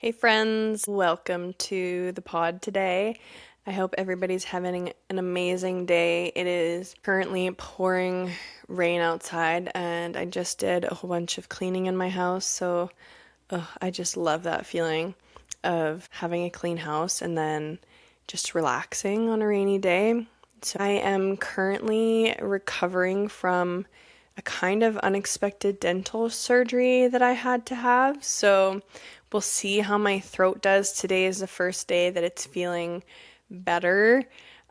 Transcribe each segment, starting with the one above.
Hey friends, welcome to the pod today. I hope everybody's having an amazing day. It is currently pouring rain outside, and I just did a whole bunch of cleaning in my house. So, I just love that feeling of having a clean house and then just relaxing on a rainy day. So, I am currently recovering from a kind of unexpected dental surgery that I had to have. So we'll see how my throat does. Today is the first day that it's feeling better,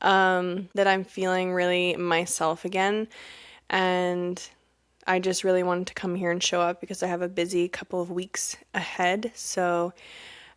that I'm feeling really myself again. And I just really wanted to come here and show up because I have a busy couple of weeks ahead. So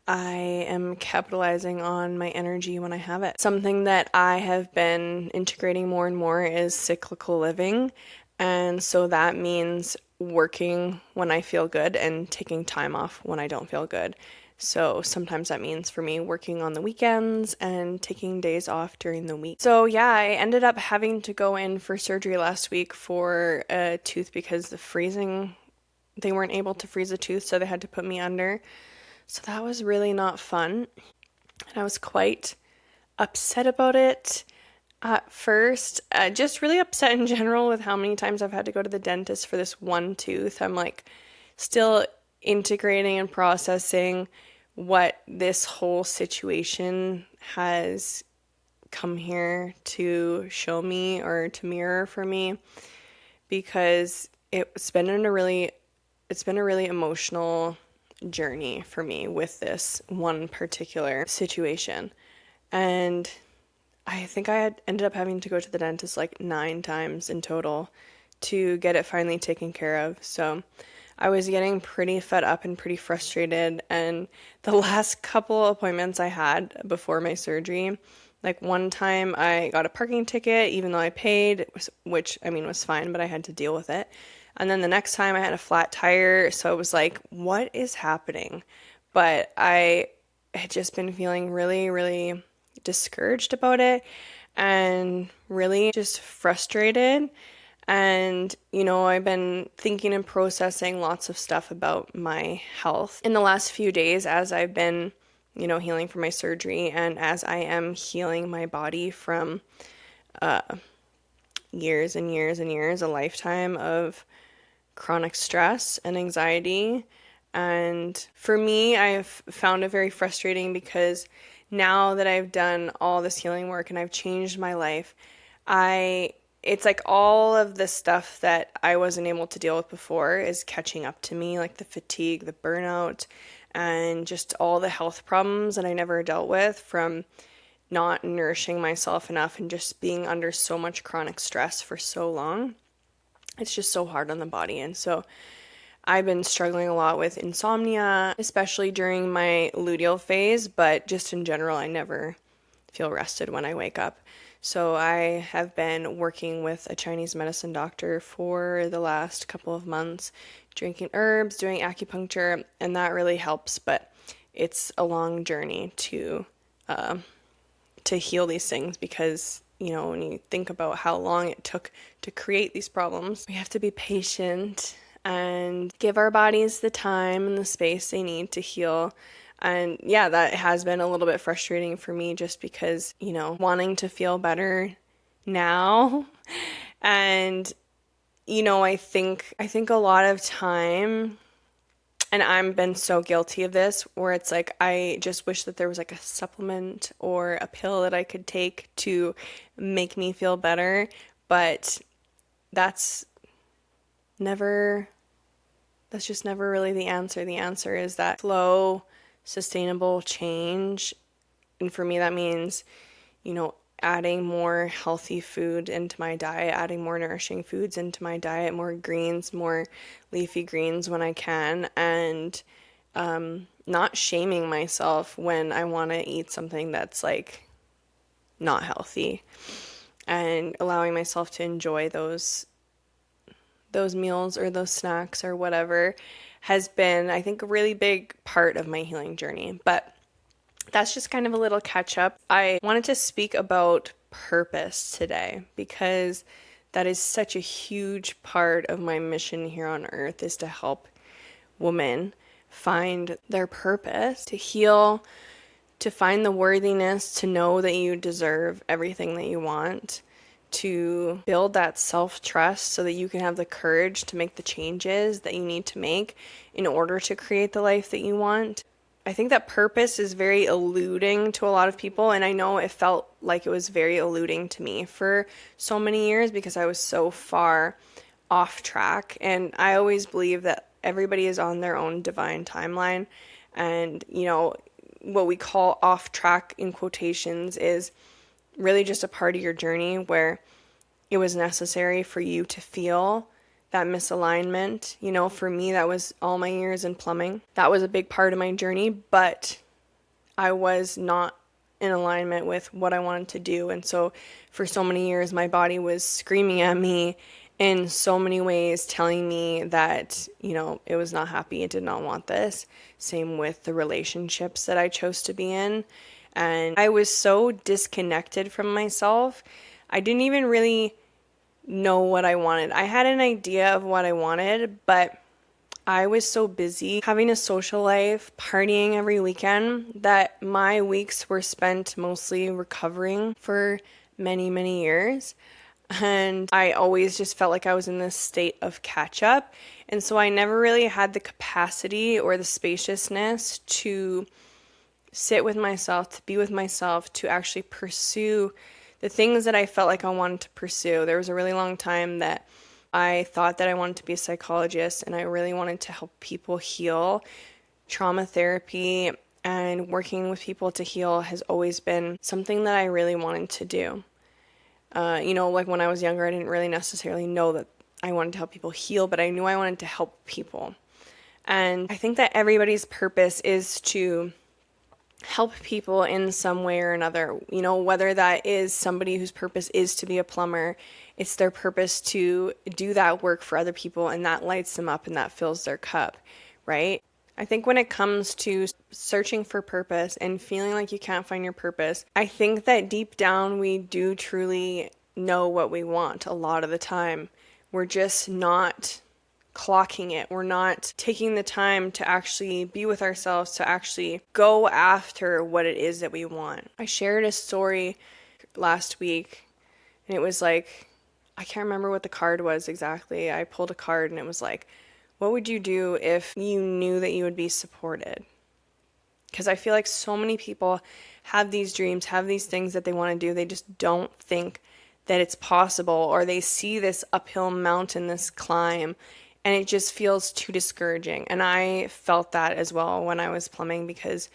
I am capitalizing on my energy when I have it. Something that I have been integrating more and more is cyclical living. And so that means working when I feel good and taking time off when I don't feel good. So sometimes that means for me working on the weekends and taking days off during the week. So yeah, I ended up having to go in for surgery last week for a tooth because they weren't able to freeze a tooth, so they had to put me under. So that was really not fun. And I was quite upset about it at first. Just really upset in general with how many times I've had to go to the dentist for this one tooth. I'm like still integrating and processing what this whole situation has come here to show me or to mirror for me, because it's been a really emotional journey for me with this one particular situation. And I think I had ended up having to go to the dentist like 9 times in total to get it finally taken care of. So I was getting pretty fed up and pretty frustrated. And the last couple appointments I had before my surgery, like one time I got a parking ticket even though I paid, which I mean was fine, but I had to deal with it. And then the next time I had a flat tire, so I was like, what is happening? But I had just been feeling really, really discouraged about it and really just frustrated. And, I've been thinking and processing lots of stuff about my health in the last few days as I've been, healing from my surgery and as I am healing my body from years and years and years, a lifetime of chronic stress and anxiety. And for me, I've found it very frustrating because now that I've done all this healing work and I've changed my life, it's like all of the stuff that I wasn't able to deal with before is catching up to me, like the fatigue, the burnout, and just all the health problems that I never dealt with from not nourishing myself enough and just being under so much chronic stress for so long. It's just so hard on the body. And so I've been struggling a lot with insomnia, especially during my luteal phase, but just in general, I never feel rested when I wake up. So I have been working with a Chinese medicine doctor for the last couple of months, drinking herbs, doing acupuncture, and that really helps, but it's a long journey to heal these things because, when you think about how long it took to create these problems, we have to be patient and give our bodies the time and the space they need to heal. And yeah, that has been a little bit frustrating for me just because, wanting to feel better now. And, I think a lot of time, and I've been so guilty of this, where it's like I just wish that there was like a supplement or a pill that I could take to make me feel better, but that's never that's just never really the answer. The answer is that slow, sustainable change. And for me, that means, adding more healthy food into my diet, adding more nourishing foods into my diet, more greens, more leafy greens when I can, and not shaming myself when I want to eat something that's like not healthy, and allowing myself to enjoy those meals or those snacks or whatever has been, I think, a really big part of my healing journey. But that's just kind of a little catch up. I wanted to speak about purpose today because that is such a huge part of my mission here on earth, is to help women find their purpose, to heal, to find the worthiness, to know that you deserve everything that you want, to build that self-trust so that you can have the courage to make the changes that you need to make in order to create the life that you want. I think that purpose is very eluding to a lot of people, and I know it felt like it was very eluding to me for so many years because I was so far off track. And I always believe that everybody is on their own divine timeline, and what we call off track in quotations is really just a part of your journey where it was necessary for you to feel that misalignment. For me, that was all my years in plumbing. That was a big part of my journey, but I was not in alignment with what I wanted to do. And so for so many years, my body was screaming at me in so many ways, telling me that, it was not happy. It did not want this. Same with the relationships that I chose to be in. And I was so disconnected from myself. I didn't even really know what I wanted. I had an idea of what I wanted, but I was so busy having a social life, partying every weekend, that my weeks were spent mostly recovering for many, many years. And I always just felt like I was in this state of catch up. And so I never really had the capacity or the spaciousness to sit with myself, to be with myself, to actually pursue the things that I felt like I wanted to pursue. There was a really long time that I thought that I wanted to be a psychologist, and I really wanted to help people heal. Trauma therapy and working with people to heal has always been something that I really wanted to do. Like when I was younger, I didn't really necessarily know that I wanted to help people heal, but I knew I wanted to help people. And I think that everybody's purpose is to help people in some way or another, whether that is somebody whose purpose is to be a plumber, it's their purpose to do that work for other people, and that lights them up and that fills their cup, right? I think when it comes to searching for purpose and feeling like you can't find your purpose, I think that deep down we do truly know what we want a lot of the time. We're just not clocking it. We're not taking the time to actually be with ourselves, to actually go after what it is that we want. I shared a story last week, and it was like, I can't remember what the card was exactly. I pulled a card and it was like, what would you do if you knew that you would be supported? Because I feel like so many people have these dreams, have these things that they want to do. They just don't think that it's possible, or they see this uphill mountain, this climb, and it just feels too discouraging. And I felt that as well when I was plumbing because,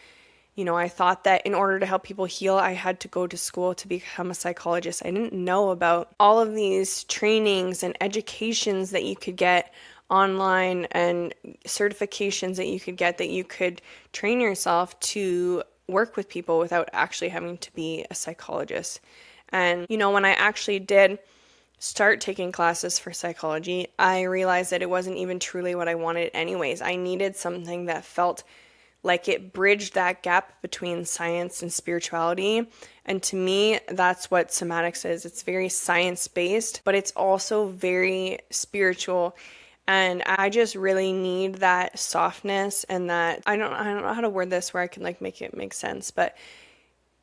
I thought that in order to help people heal, I had to go to school to become a psychologist. I didn't know about all of these trainings and educations that you could get online and certifications that you could get, that you could train yourself to work with people without actually having to be a psychologist. And, when I actually did start taking classes for psychology, I realized that it wasn't even truly what I wanted anyways. I needed something that felt like it bridged that gap between science and spirituality. And to me, that's what somatics is. It's very science-based, but it's also very spiritual. And I just really need that softness and that, I don't know how to word this where I can make it make sense, but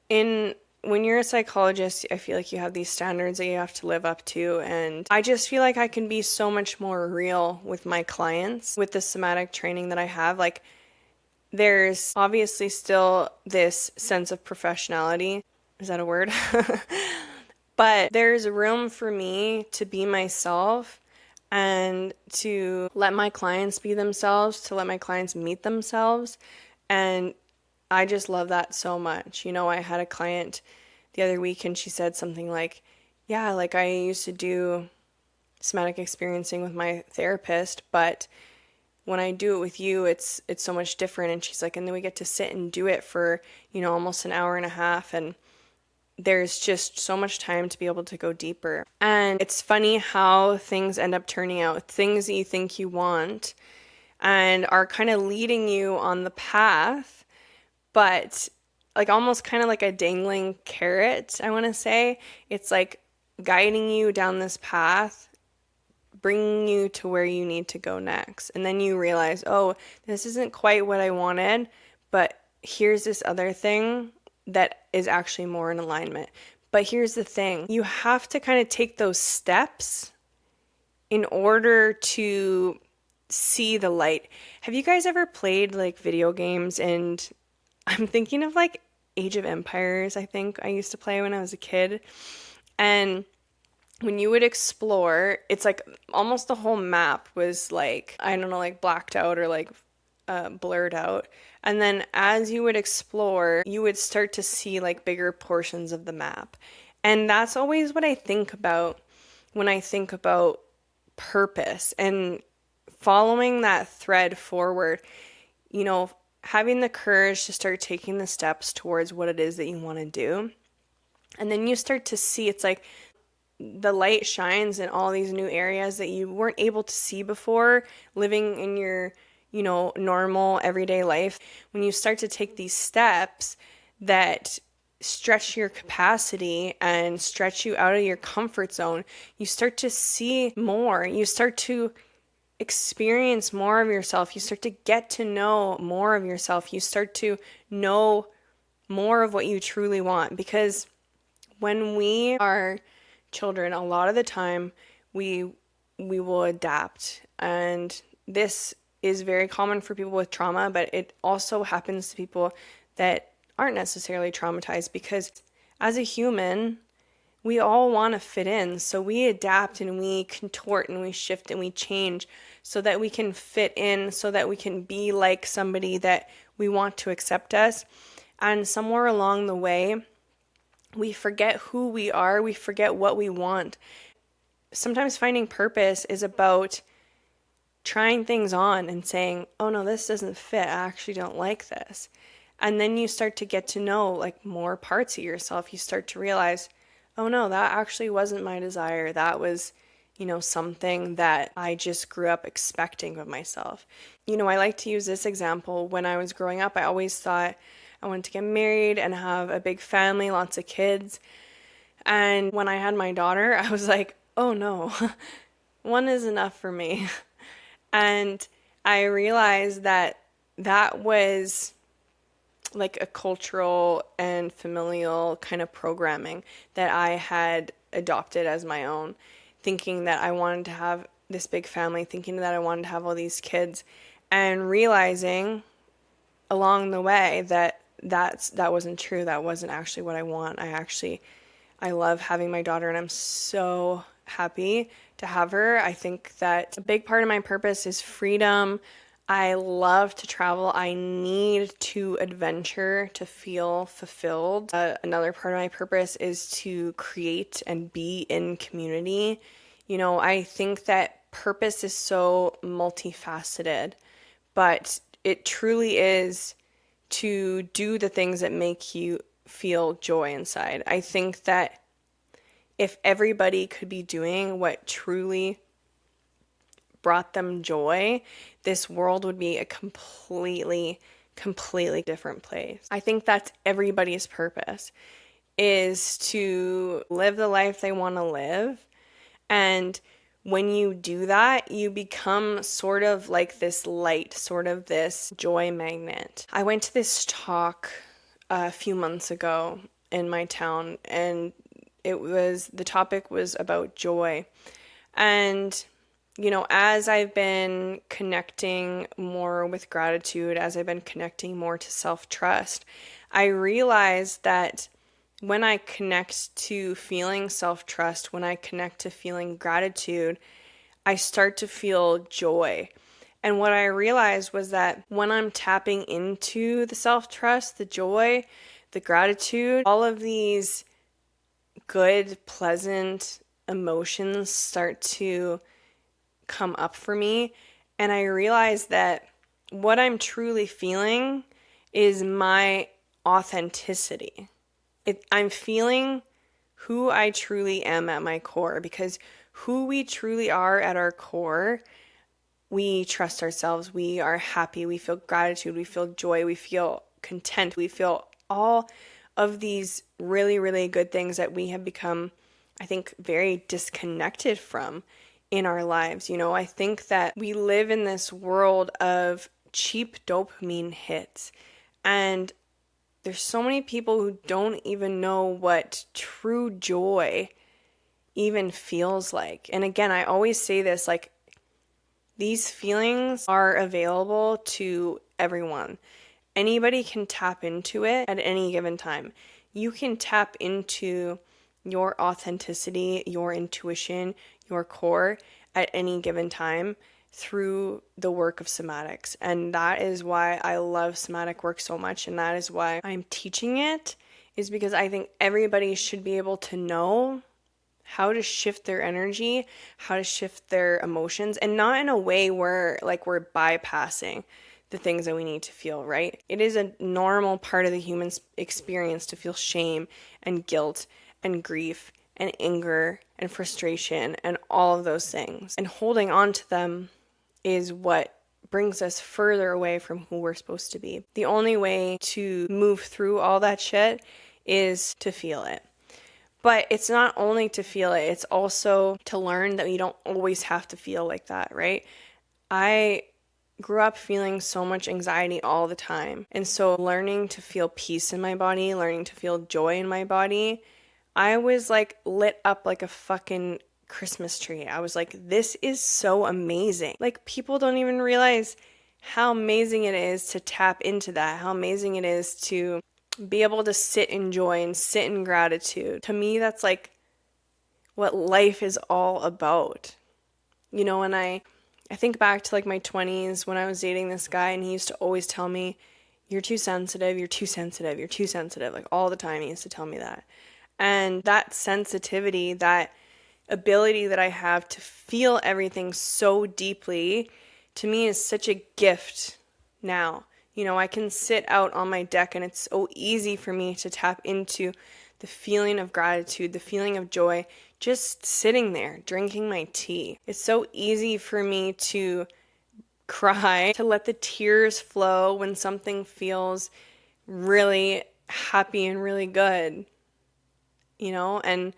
when you're a psychologist, I feel like you have these standards that you have to live up to, and I just feel like I can be so much more real with my clients with the somatic training that I have. There's obviously still this sense of professionality. Is that a word? But there's room for me to be myself and to let my clients be themselves, to let my clients meet themselves. And I just love that so much. I had a client the other week and she said something like, yeah, I used to do somatic experiencing with my therapist, but when I do it with you, it's so much different. And she's like, and then we get to sit and do it for, almost an hour and a half. And there's just so much time to be able to go deeper. And it's funny how things end up turning out, things that you think you want and are kind of leading you on the path, but almost kind of like a dangling carrot, I want to say. It's guiding you down this path, bringing you to where you need to go next. And then you realize, oh, this isn't quite what I wanted, but here's this other thing that is actually more in alignment. But here's the thing, you have to kind of take those steps in order to see the light. Have you guys ever played like video games? And I'm thinking of like Age of Empires, I think I used to play when I was a kid. And when you would explore, it's like almost the whole map was like, I don't know, like blacked out or like blurred out. And then as you would explore, you would start to see like bigger portions of the map. And that's always what I think about when I think about purpose and following that thread forward, you know, having the courage to start taking the steps towards what it is that you want to do. And then you start to see it's like the light shines in all these new areas that you weren't able to see before living in your, normal everyday life. When you start to take these steps that stretch your capacity and stretch you out of your comfort zone, you start to see more. You start to experience more of yourself. You start to get to know more of yourself. You start to know more of what you truly want. Because when we are children, a lot of the time we will adapt. And this is very common for people with trauma, but it also happens to people that aren't necessarily traumatized, because as a human, we all want to fit in. So we adapt and we contort and we shift and we change so that we can fit in, so that we can be like somebody that we want to accept us. And somewhere along the way, we forget who we are, we forget what we want. Sometimes finding purpose is about trying things on and saying, oh no, this doesn't fit, I actually don't like this. And then you start to get to know like more parts of yourself. You start to realize, oh no, that actually wasn't my desire. That was, something that I just grew up expecting of myself. I like to use this example. When I was growing up, I always thought I wanted to get married and have a big family, lots of kids. And when I had my daughter, I was like, oh no, one is enough for me. And I realized that that was like a cultural and familial kind of programming that I had adopted as my own, thinking that I wanted to have this big family, thinking that I wanted to have all these kids, and realizing along the way that that wasn't true. That wasn't actually what I want. I love having my daughter, and I'm so happy to have her. I think that a big part of my purpose is freedom. I love to travel. I need to adventure to feel fulfilled. Another part of my purpose is to create and be in community. I think that purpose is so multifaceted, but it truly is to do the things that make you feel joy inside. I think that if everybody could be doing what truly brought them joy, this world would be a completely different place. I think that's everybody's purpose, is to live the life they want to live. And when you do that, you become sort of like this light, sort of this joy magnet. I went to this talk a few months ago in my town, and the topic was about joy. And as I've been connecting more with gratitude, as I've been connecting more to self-trust, I realized that when I connect to feeling self-trust, when I connect to feeling gratitude, I start to feel joy. And what I realized was that when I'm tapping into the self-trust, the joy, the gratitude, all of these good, pleasant emotions start to come up for me. And I realized that what I'm truly feeling is my authenticity. I'm feeling who I truly am at my core, because who we truly are at our core, we trust ourselves, we are happy, we feel gratitude, we feel joy, we feel content, we feel all of these really, really good things that we have become, I think, very disconnected from in our lives. I think that we live in this world of cheap dopamine hits, and there's so many people who don't even know what true joy even feels like. And again, I always say this, like, these feelings are available to everyone. Anybody can tap into it at any given time. You can tap into your authenticity, your intuition, your core at any given time through the work of somatics. And that is why I love somatic work so much, and that is why I'm teaching it, is because I think everybody should be able to know how to shift their energy, how to shift their emotions, and not in a way where like we're bypassing the things that we need to feel, right? It is a normal part of the human experience to feel shame and guilt and grief and anger and frustration and all of those things. And holding on to them is what brings us further away from who we're supposed to be. The only way to move through all that shit is to feel it. But it's not only to feel it, it's also to learn that you don't always have to feel like that, right? I grew up feeling so much anxiety all the time. And so learning to feel peace in my body, learning to feel joy in my body, I was like lit up like a fucking Christmas tree. I was like, this is so amazing. Like, people don't even realize how amazing it is to tap into that, how amazing it is to be able to sit in joy and sit in gratitude. To me, that's like what life is all about. And I think back to like my 20s when I was dating this guy, and he used to always tell me, you're too sensitive, you're too sensitive, you're too sensitive. Like, all the time he used to tell me that. And that sensitivity, that ability that I have to feel everything so deeply, to me is such a gift now. I can sit out on my deck and it's so easy for me to tap into the feeling of gratitude, the feeling of joy, just sitting there, drinking my tea. It's so easy for me to cry, to let the tears flow when something feels really happy and really good, and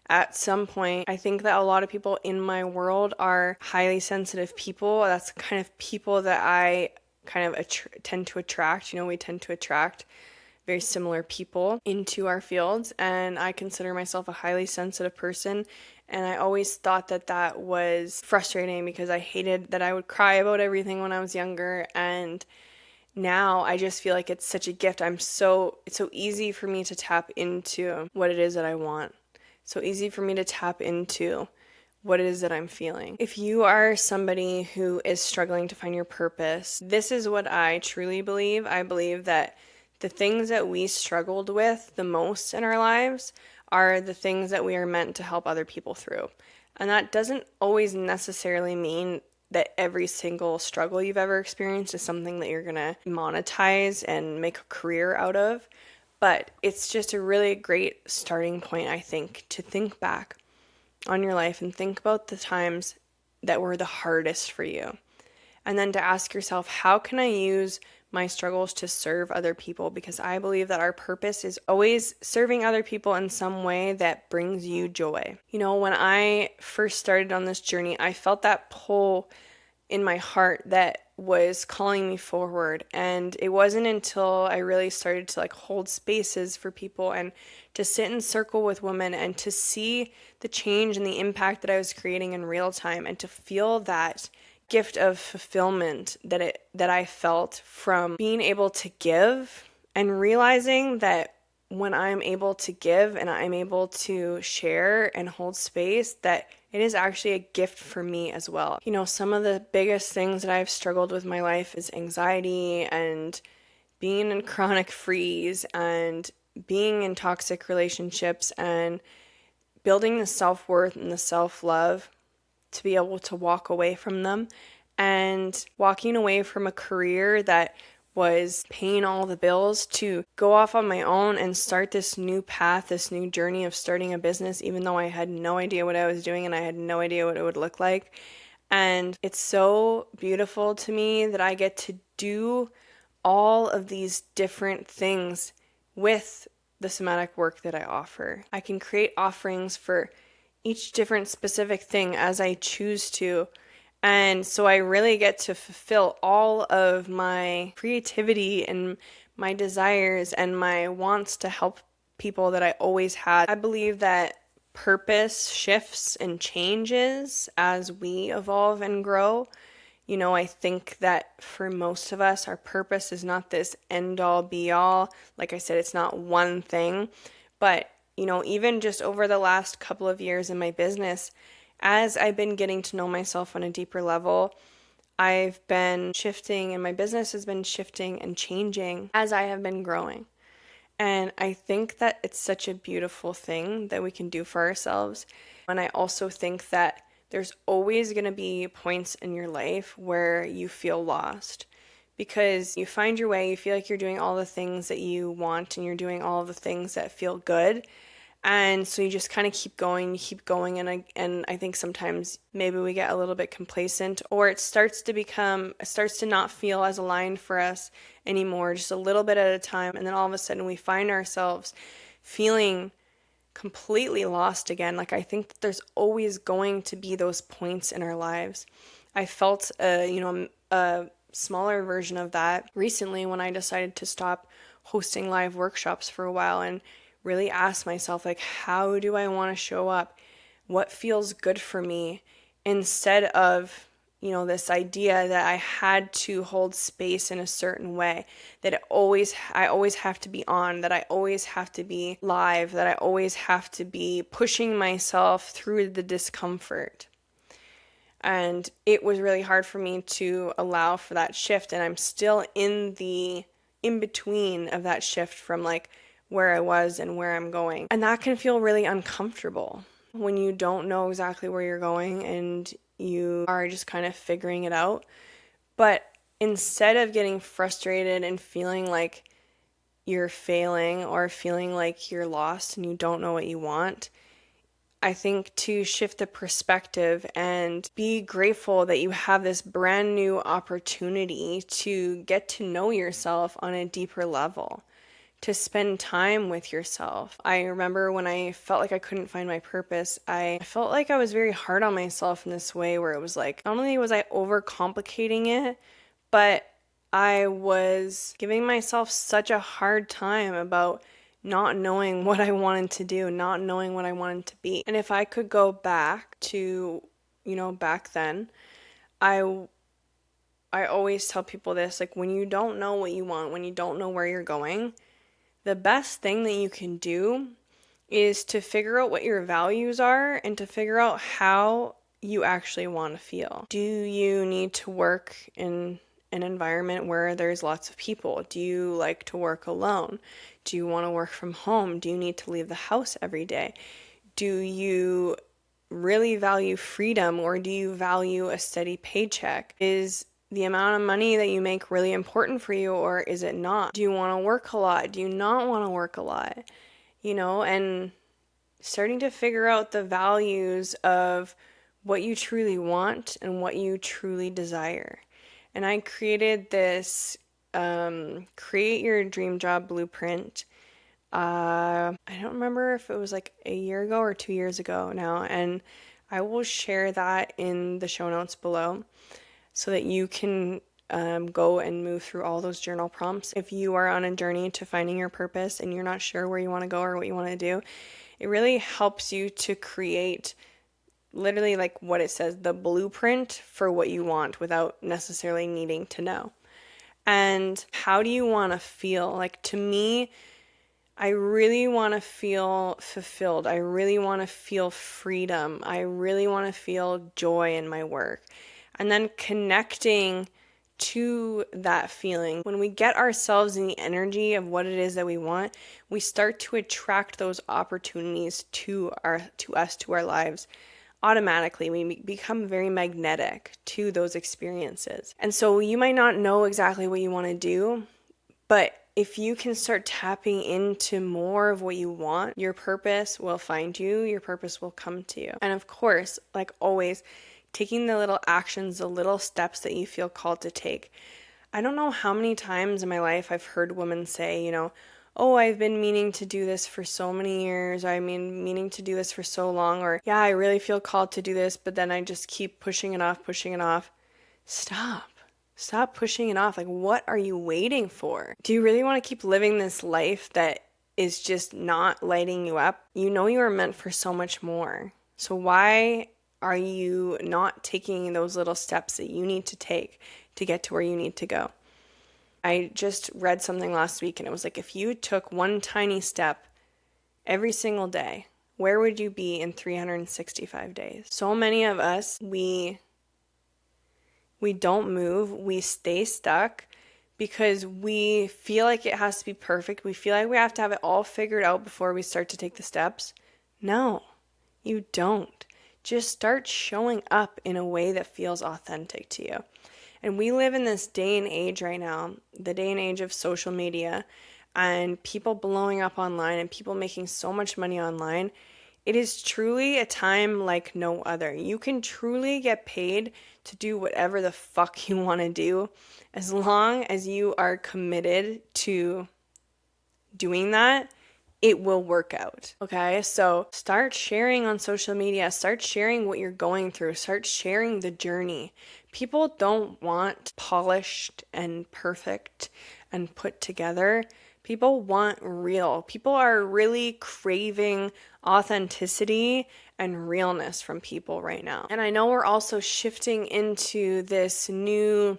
at some point, I think that a lot of people in my world are highly sensitive people. That's the kind of people that I kind of tend to attract. We tend to attract very similar people into our fields, and I consider myself a highly sensitive person. And I always thought that that was frustrating because I hated that I would cry about everything when I was younger, and now I just feel like it's such a gift. It's so easy for me to tap into what it is that I want. So easy for me to tap into what it is that I'm feeling. If you are somebody who is struggling to find your purpose, this is what I truly believe. I believe that the things that we struggled with the most in our lives are the things that we are meant to help other people through. And that doesn't always necessarily mean that every single struggle you've ever experienced is something that you're going to monetize and make a career out of. But it's just a really great starting point, I think, to think back on your life and think about the times that were the hardest for you. And then to ask yourself, how can I use my struggles to serve other people? Because I believe that our purpose is always serving other people in some way that brings you joy. When I first started on this journey, I felt that pull in my heart that was calling me forward. And it wasn't until I really started to hold spaces for people and to sit in circle with women and to see the change and the impact that I was creating in real time, and to feel that gift of fulfillment that I felt from being able to give, and realizing that when I'm able to give and I'm able to share and hold space, that it is actually a gift for me as well. Some of the biggest things that I've struggled with in my life is anxiety and being in chronic freeze and being in toxic relationships, and building the self-worth and the self-love to be able to walk away from them, and walking away from a career that was paying all the bills to go off on my own and start this new path, this new journey of starting a business, even though I had no idea what I was doing and I had no idea what it would look like. And it's so beautiful to me that I get to do all of these different things with the somatic work that I offer. I can create offerings for each different specific thing as I choose to. And so I really get to fulfill all of my creativity and my desires and my wants to help people that I always had. I believe that purpose shifts and changes as we evolve and grow. I think that for most of us, our purpose is not this end all be all. Like I said, it's not one thing. But, even just over the last couple of years in my business, as I've been getting to know myself on a deeper level, I've been shifting and my business has been shifting and changing as I have been growing. And I think that it's such a beautiful thing that we can do for ourselves. And I also think that there's always going to be points in your life where you feel lost because you find your way, you feel like you're doing all the things that you want and you're doing all the things that feel good. And so you just kind of keep going, and I think sometimes maybe we get a little bit complacent, or it starts to not feel as aligned for us anymore, just a little bit at a time, and then all of a sudden we find ourselves feeling completely lost again. Like I think that there's always going to be those points in our lives. I felt a smaller version of that recently when I decided to stop hosting live workshops for a while and really ask myself, like, how do I want to show up? What feels good for me? Instead of, this idea that I had to hold space in a certain way, that I always have to be on, that I always have to be live, that I always have to be pushing myself through the discomfort. And it was really hard for me to allow for that shift. And I'm still in the in between of that shift from like where I was and where I'm going. And that can feel really uncomfortable when you don't know exactly where you're going and you are just kind of figuring it out. But instead of getting frustrated and feeling like you're failing or feeling like you're lost and you don't know what you want, I think to shift the perspective and be grateful that you have this brand new opportunity to get to know yourself on a deeper level, to spend time with yourself. I remember when I felt like I couldn't find my purpose, I felt like I was very hard on myself in this way where it was like, not only was I overcomplicating it, but I was giving myself such a hard time about not knowing what I wanted to do, not knowing what I wanted to be. And if I could go back to, back then, I always tell people this, like when you don't know what you want, when you don't know where you're going, the best thing that you can do is to figure out what your values are and to figure out how you actually want to feel. Do you need to work in an environment where there's lots of people? Do you like to work alone? Do you want to work from home? Do you need to leave the house every day? Do you really value freedom or do you value a steady paycheck? Is the amount of money that you make really important for you or is it not? Do you want to work a lot? Do you not want to work a lot? And starting to figure out the values of what you truly want and what you truly desire. And I created this create your dream job blueprint. I don't remember if it was like a year ago or 2 years ago now, and I will share that in the show notes below so that you can go and move through all those journal prompts. If you are on a journey to finding your purpose and you're not sure where you want to go or what you want to do, it really helps you to create literally like what it says, the blueprint for what you want without necessarily needing to know. And how do you want to feel? Like to me, I really want to feel fulfilled. I really want to feel freedom. I really want to feel joy in my work. And then connecting to that feeling. When we get ourselves in the energy of what it is that we want, we start to attract those opportunities to us, to our lives. Automatically, we become very magnetic to those experiences. And so you might not know exactly what you want to do, but if you can start tapping into more of what you want, your purpose will find you, your purpose will come to you. And of course, like always, taking the little actions, the little steps that you feel called to take. I don't know how many times in my life I've heard women say, oh, I've been meaning to do this for so many years, or I mean, meaning to do this for so long, or yeah, I really feel called to do this, but then I just keep pushing it off, pushing it off. Stop. Stop pushing it off. Like, what are you waiting for? Do you really want to keep living this life that is just not lighting you up? You know you are meant for so much more. So why are you not taking those little steps that you need to take to get to where you need to go? I just read something last week and it was like, if you took one tiny step every single day, where would you be in 365 days? So many of us, we don't move, we stay stuck because we feel like it has to be perfect. We feel like we have to have it all figured out before we start to take the steps. No, you don't. Just start showing up in a way that feels authentic to you. And we live in this day and age right now, the day and age of social media and people blowing up online and people making so much money online. It is truly a time like no other. You can truly get paid to do whatever the fuck you want to do as long as you are committed to doing that. It will work out. Okay, so start sharing on social media, start sharing what you're going through, start sharing the journey. People don't want polished and perfect and put together. People want real. People are really craving authenticity and realness from people right now. And I know we're also shifting into this new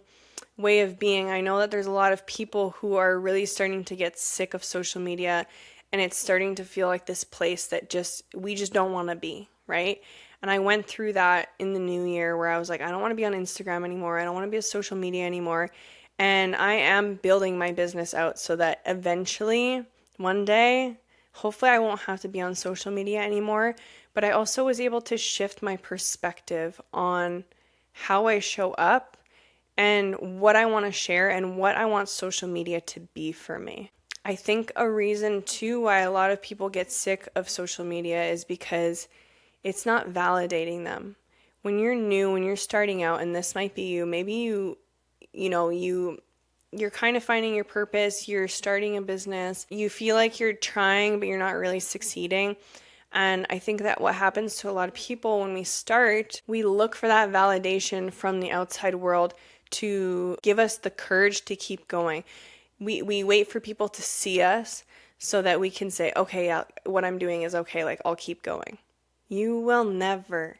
way of being. I know that there's a lot of people who are really starting to get sick of social media, and it's starting to feel like this place that we just don't want to be, right? And I went through that in the new year where I was like, I don't want to be on Instagram anymore. I don't want to be on social media anymore. And I am building my business out so that eventually, one day, hopefully I won't have to be on social media anymore. But I also was able to shift my perspective on how I show up and what I want to share and what I want social media to be for me. I think a reason too why a lot of people get sick of social media is because it's not validating them. When you're new, when you're starting out, and this might be you, maybe you're kind of finding your purpose, you're starting a business, you feel like you're trying but you're not really succeeding. And I think that what happens to a lot of people when we start, we look for that validation from the outside world to give us the courage to keep going. We wait for people to see us so that we can say, okay, yeah, what I'm doing is okay, like I'll keep going. You will never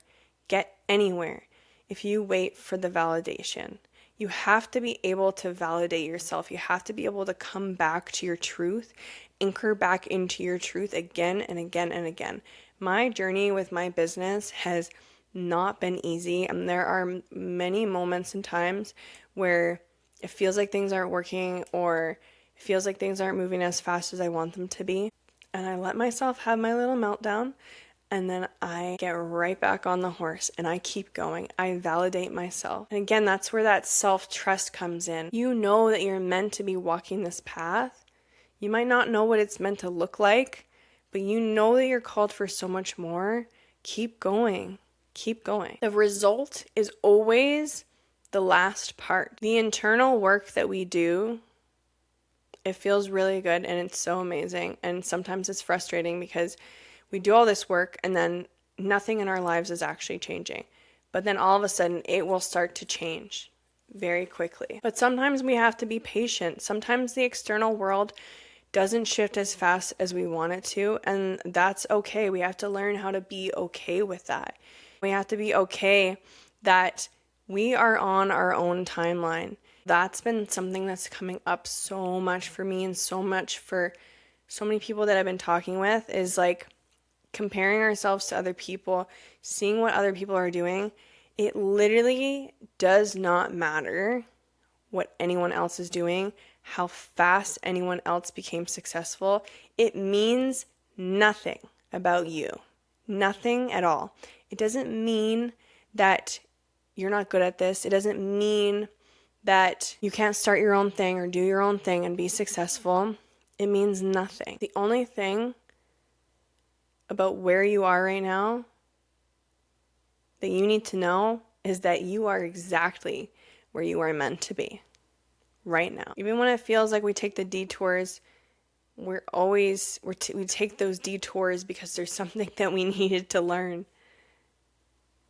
get anywhere if you wait for the validation. You have to be able to validate yourself. You have to be able to come back to your truth, anchor back into your truth again and again and again. My journey with my business has not been easy, and there are many moments and times where it feels like things aren't working or it feels like things aren't moving as fast as I want them to be. And I let myself have my little meltdown. And then I get right back on the horse and I keep going. I validate myself. And again, that's where that self-trust comes in. You know that you're meant to be walking this path. You might not know what it's meant to look like, but you know that you're called for so much more. Keep going. Keep going. The result is always the last part. The internal work that we do, it feels really good and it's so amazing. And sometimes it's frustrating because we do all this work and then nothing in our lives is actually changing. But then all of a sudden it will start to change very quickly. But sometimes we have to be patient. Sometimes the external world doesn't shift as fast as we want it to, and that's okay. We have to learn how to be okay with that. We have to be okay that we are on our own timeline. That's been something that's coming up so much for me and so much for so many people that I've been talking with is like comparing ourselves to other people, seeing what other people are doing. It literally does not matter what anyone else is doing, how fast anyone else became successful. It means nothing about you. Nothing at all. It doesn't mean that you're not good at this. It doesn't mean that you can't start your own thing or do your own thing and be successful. It means nothing. The only thing about where you are right now that you need to know is that you are exactly where you are meant to be right now. Even when it feels like we take the detours, we take those detours because there's something that we needed to learn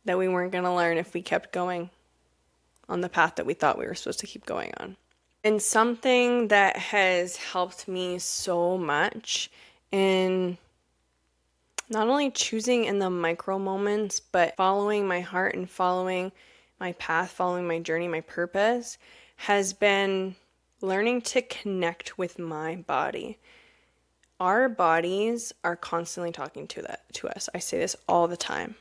that we weren't going to learn if we kept going on the path that we thought we were supposed to keep going on. And something that has helped me so much in not only choosing in the micro moments, but following my heart and following my path, following my journey, my purpose, has been learning to connect with my body. Our bodies are constantly talking to us. I say this all the time.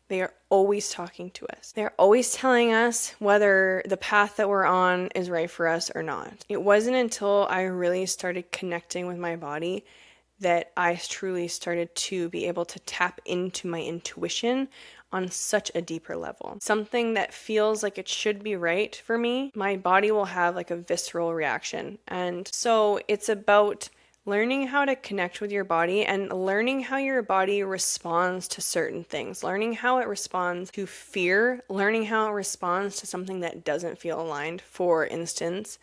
They are always talking to us. They're always telling us whether the path that we're on is right for us or not. It wasn't until I really started connecting with my body that I truly started to be able to tap into my intuition on such a deeper level. Something that feels like it should be right for me, my body will have like a visceral reaction. And so it's about learning how to connect with your body and learning how your body responds to certain things, learning how it responds to fear, learning how it responds to something that doesn't feel aligned. For instance,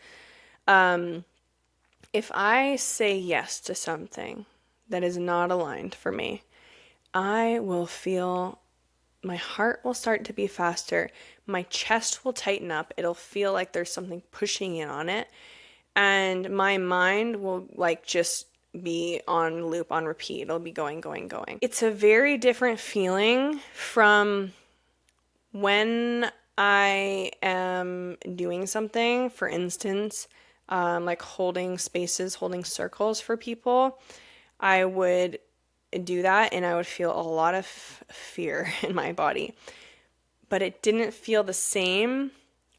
if I say yes to something that is not aligned for me, I will feel my heart will start to beat faster. My chest will tighten up. It'll feel like there's something pushing in on it. And my mind will like just be on loop, on repeat. It'll be going, going, going. It's a very different feeling from when I am doing something, for instance, like holding spaces, holding circles for people. I would do that and I would feel a lot of fear in my body. But it didn't feel the same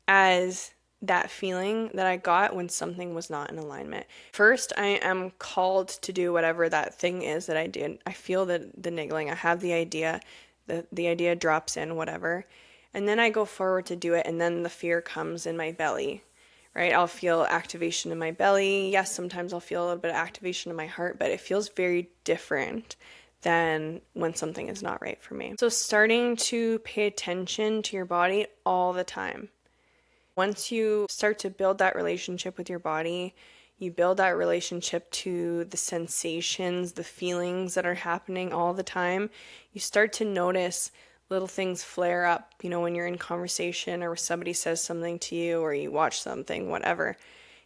as that feeling that I got when something was not in alignment. First, I am called to do whatever that thing is that I did. I feel the niggling. I have the idea. The idea drops in, whatever. And then I go forward to do it, and then the fear comes in my belly, right? I'll feel activation in my belly. Yes, sometimes I'll feel a little bit of activation in my heart, but it feels very different than when something is not right for me. So starting to pay attention to your body all the time. Once you start to build that relationship with your body, you build that relationship to the sensations, the feelings that are happening all the time, you start to notice little things flare up, when you're in conversation or somebody says something to you or you watch something, whatever.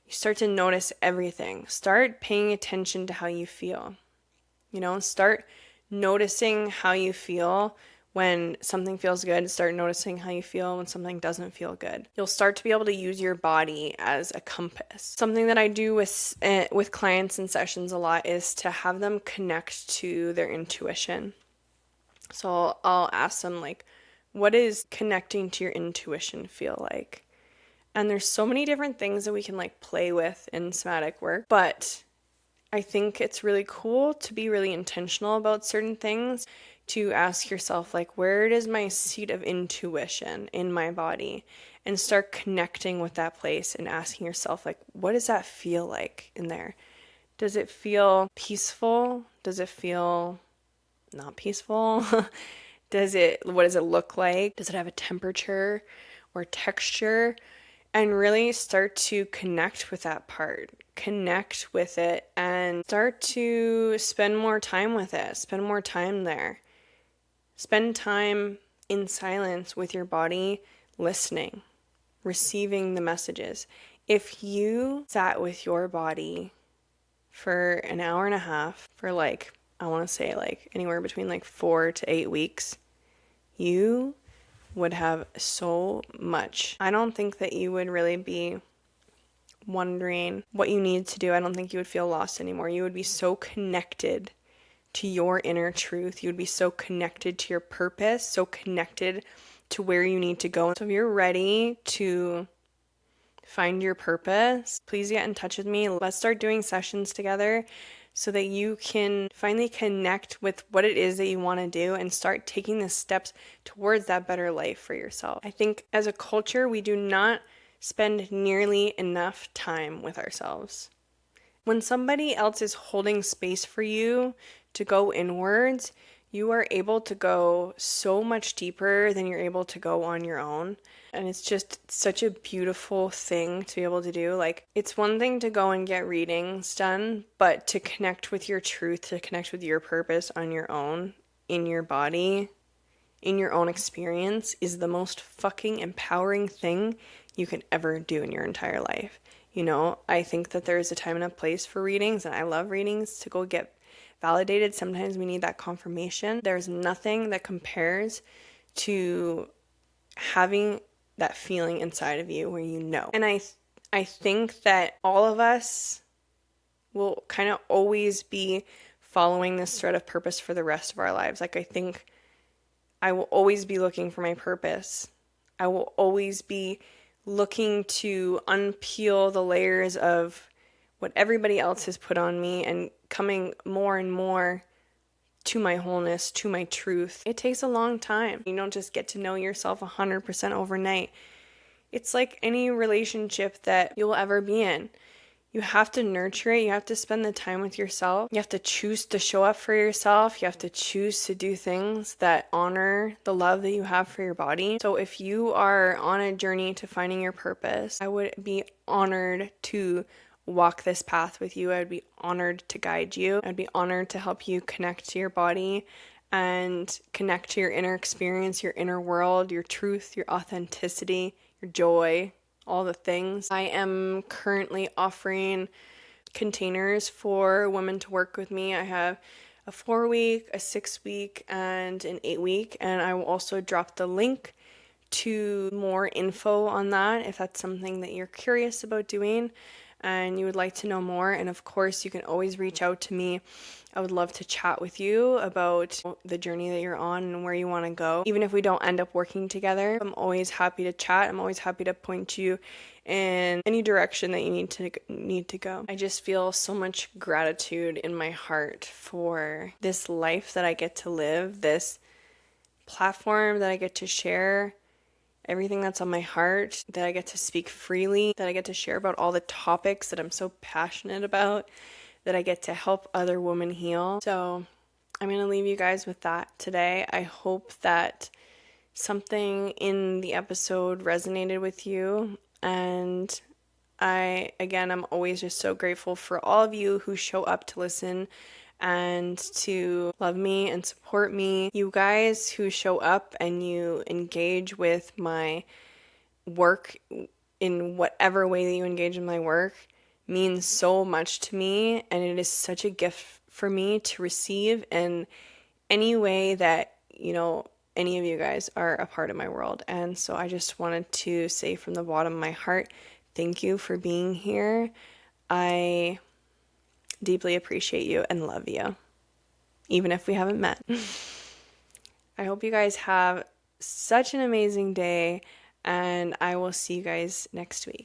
You start to notice everything. Start paying attention to how you feel. Start noticing how you feel when something feels good. Start noticing how you feel when something doesn't feel good. You'll start to be able to use your body as a compass. Something that I do with clients in sessions a lot is to have them connect to their intuition. So I'll ask them, like, what does connecting to your intuition feel like? And there's so many different things that we can like play with in somatic work, but I think it's really cool to be really intentional about certain things, to ask yourself, like, where is my seat of intuition in my body? And start connecting with that place and asking yourself, like, what does that feel like in there? Does it feel peaceful? Does it feel not peaceful? What does it look like? Does it have a temperature or texture? And really start to connect with that part, connect with it, and start to spend more time with it, spend more time there. Spend time in silence with your body, listening, receiving the messages. If you sat with your body for an hour and a half, for like, I want to say like anywhere between like 4 to 8 weeks, you would have so much. I don't think that you would really be wondering what you need to do. I don't think you would feel lost anymore. You would be so connected to your inner truth. You would be so connected to your purpose, so connected to where you need to go. So if you're ready to find your purpose, please get in touch with me. Let's start doing sessions together so that you can finally connect with what it is that you want to do and start taking the steps towards that better life for yourself. I think as a culture, we do not spend nearly enough time with ourselves. When somebody else is holding space for you to go inwards, you are able to go so much deeper than you're able to go on your own. And it's just such a beautiful thing to be able to do. Like, it's one thing to go and get readings done, but to connect with your truth, to connect with your purpose on your own, in your body, in your own experience, is the most fucking empowering thing you can ever do in your entire life. You know, I think that there's a time and a place for readings, and I love readings to go get validated. Sometimes we need that confirmation. There's nothing that compares to having that feeling inside of you where you know. And I think that all of us will kind of always be following this thread of purpose for the rest of our lives. Like, I think I will always be looking for my purpose. I will always be looking to unpeel the layers of what everybody else has put on me and coming more and more to my wholeness, to my truth. It takes a long time. You don't just get to know yourself 100% overnight. It's like any relationship that you'll ever be in. You have to nurture it. You have to spend the time with yourself. You have to choose to show up for yourself. You have to choose to do things that honor the love that you have for your body. So if you are on a journey to finding your purpose, I would be honored to walk this path with you. I would be honored to guide you. I'd be honored to help you connect to your body and connect to your inner experience, your inner world, your truth, your authenticity, your joy, all the things. I am currently offering containers for women to work with me. I have a 4-week, a 6-week, and an 8-week, and I will also drop the link to more info on that if that's something that you're curious about doing and you would like to know more. And of course, you can always reach out to me. I would love to chat with you about the journey that you're on and where you want to go. Even if we don't end up working together, I'm always happy to chat. I'm always happy to point you in any direction that you need to go. I just feel so much gratitude in my heart for this life that I get to live, this platform that I get to share everything that's on my heart, that I get to speak freely, that I get to share about all the topics that I'm so passionate about, that I get to help other women heal. So I'm going to leave you guys with that today. I hope that something in the episode resonated with you. And I'm always just so grateful for all of you who show up to listen and to love me and support me. You guys who show up and you engage with my work in whatever way that you engage in my work means so much to me, and it is such a gift for me to receive in any way that, any of you guys are a part of my world. And so I just wanted to say from the bottom of my heart, thank you for being here. I deeply appreciate you and love you, even if we haven't met. I hope you guys have such an amazing day, and I will see you guys next week.